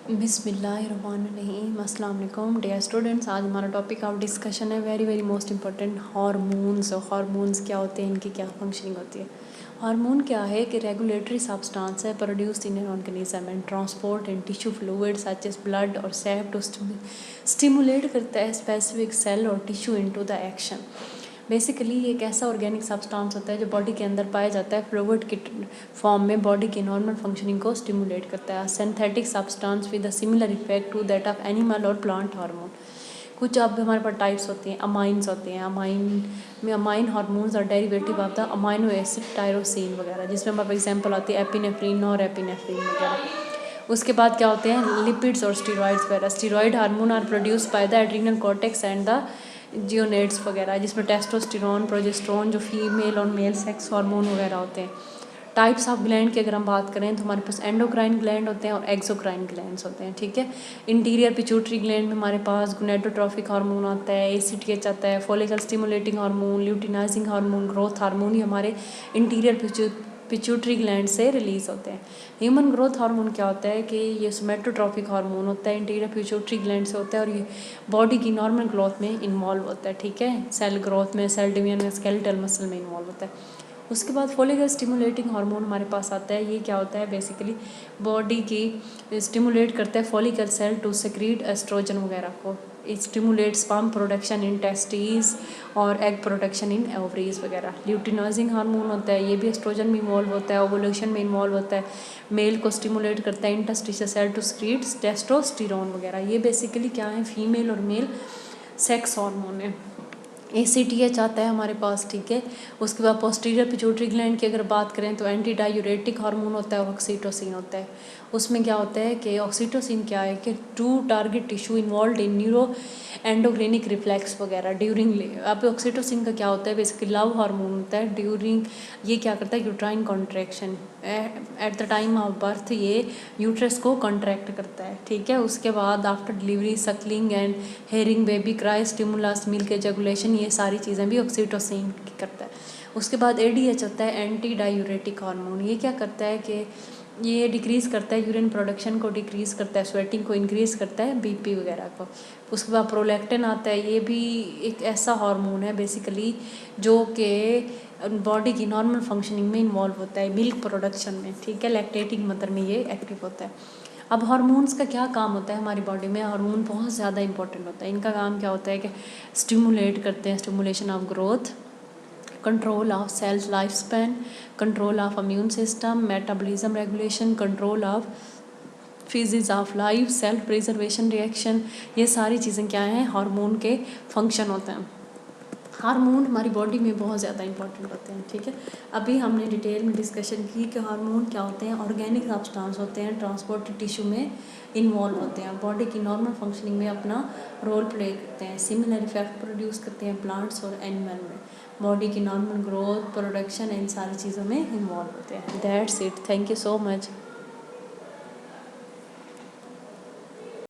बिस्मिल्लाहिर्रहमानिर्रहीम अस्सलाम वालेकुम डियर स्टूडेंट्स। आज हमारा टॉपिक ऑफ डिस्कशन है very very most important hormones. Hormones क्या होते हैं, इनकी क्या फंक्शनिंग होती है। हार्मोन क्या है कि रेगुलेटरी सब्सटेंस है produced in an organism and transport in tissue fluid such as blood और सेप टू स्टिमुलेट करता है स्पेसिफिक सेल और tissue into the action. Basically एक ऐसा ऑर्गेनिक सब्सटेंस होता है जो बॉडी के अंदर पाया जाता है फ्लूइड की फॉर्म में, बॉडी की नॉर्मल फंक्शनिंग को स्टिमुलेट करता है। Synthetic substance with a similar effect to that of animal और प्लांट हार्मोन। कुछ अब हमारे पास टाइप्स होती हैं, अमाइंस होते हैं। अमाइन हार्मोन्स और derivative of the amino acid tyrosine वगैरह, जिसमें हमारे पास एग्जांपल आती है एपिनेफ्रिन और एपिनेफ्रिन वगैरह। उसके बाद क्या होते हैं लिपिड्स और स्टीरॉइड्स वगैरह। Steroid hormone are produce by the adrenal cortex and the gonads वगैरह, जिसमें टेस्टोस्टेरोन, प्रोजेस्टेरोन जो फीमेल और मेल सेक्स हार्मोन वगैरह होते हैं। टाइप्स ऑफ ग्लैंड की अगर हम बात करें तो हमारे पास एंडोक्राइन ग्लैंड होते हैं और एक्सोक्राइन ग्लैंड्स होते हैं। ठीक है, इंटीरियर पिट्यूटरी ग्लैंड में हमारे पास गोनेडोट्रोफिक हार्मोन आता है, एसीटीएच आता है, follicle stimulating hormone, luteinizing hormone, growth hormone, ये हमारे इंटीरियर पिट्यूटरी ग्लैंड से रिलीज होते हैं। ह्यूमन ग्रोथ हार्मोन क्या होता है कि ये सोमेटोट्रोफिक हार्मोन होता है, इंटीरियर पिट्यूटरी ग्लैंड से होता है और ये बॉडी की नॉर्मल ग्रोथ में इन्वॉल्व होता है। ठीक है, सेल ग्रोथ में, सेल डिवीजन में, स्केलेटल मसल में इन्वॉल्व होता है। उसके बाद फॉलिकल स्टिमुलेटिंग हार्मोन हमारे पास आता है। ये क्या होता है, बेसिकली बॉडी की स्टिमुलेट करता है follicle cell to secrete oestrogen वगैरह को। It stimulate sperm production in testis और एग प्रोडक्शन इन ओवरीज वगैरह। ल्यूटिनाइजिंग हार्मोन होता है, ये भी एस्ट्रोजन में इन्वॉल्व होता है, ओवुलेशन में इन्वॉल्व होता है। मेल को स्टिमुलेट करता है interstitial cell to secrete testosterone वगैरह। ये बेसिकली क्या है, फीमेल और मेल सेक्स हार्मोन है। एसीटीएच आता है हमारे पास। ठीक है, उसके बाद पोस्टीरियर पिट्यूटरी ग्लैंड की अगर बात करें तो एंटी डायूरेटिक हार्मोन होता है, ऑक्सीटोसिन होता है। उसमें क्या होता है कि ऑक्सीटोसिन क्या है कि to target tissue involve in neuro endocrinic reflex वगैरह ड्यूरिंग। अब ऑक्सीटोसिन का क्या होता है, बेसिकली लव हार्मोन होता है ड्यूरिंग। ये क्या करता है, uterine contraction at the time of birth ये यूट्रस को कॉन्ट्रैक्ट करता है। ठीक है, उसके बाद after delivery suckling and hearing baby cry stimulus milk ejaculation, ये सारी चीज़ें भी ऑक्सीटोसिन करता है। उसके बाद एडीएच होता है एंटी डायूरेटिक हार्मोन। ये क्या करता है कि ये डिक्रीज़ करता है यूरिन प्रोडक्शन को, डिक्रीज़ करता है स्वेटिंग को, इंक्रीज़ करता है बीपी वगैरह को। उसके बाद प्रोलैक्टिन आता है, ये भी एक ऐसा हार्मोन है बेसिकली जो कि बॉडी की नॉर्मल फंक्शनिंग में इन्वॉल्व होता है, मिल्क प्रोडक्शन में। ठीक है, लैक्टेटिंग मदर में ये एक्टिव होता है। अब हार्मोन्स का क्या काम होता है हमारी बॉडी में। हार्मोन बहुत ज़्यादा इंपॉर्टेंट होता है। इनका काम क्या होता है कि स्टिमुलेट करते हैं, stimulation of growth, control of cells life span, control of immune system, metabolism regulation, control of physics of life, self preservation reaction, ये सारी चीज़ें क्या हैं, हार्मोन के फंक्शन होते हैं। हार्मोन हमारी बॉडी में बहुत ज़्यादा इंपॉर्टेंट होते हैं। ठीक है, अभी हमने डिटेल में डिस्कशन की कि हार्मोन क्या होते हैं। ऑर्गेनिक सब्सटेंस होते हैं, ट्रांसपोर्ट टिश्यू में इन्वॉल्व होते हैं, बॉडी की नॉर्मल फंक्शनिंग में अपना रोल प्ले करते हैं, सिमिलर इफेक्ट प्रोड्यूस करते हैं प्लांट्स और एनिमल में, बॉडी की नॉर्मल ग्रोथ, प्रोडक्शन, इन सारी चीज़ों में इन्वॉल्व होते हैं। That's it, thank you so much.